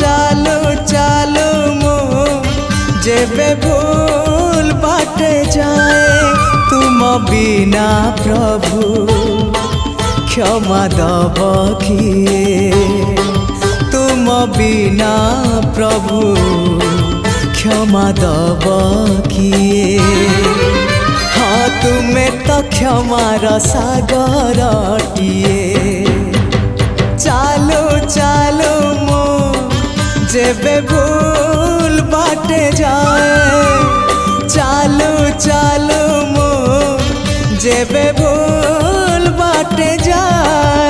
चालू चालू मो जेबे भूल बाटे जाए तुम बिना प्रभु क्षमा दब किए तुम बिना प्रभु क्षमा दब किए हाँ तुम्हें तो क्षमार सागरटिए चालू चालू मो जेबे भूल बाटे जाए चालू चालू मो जेबे भूल बाटे जाए।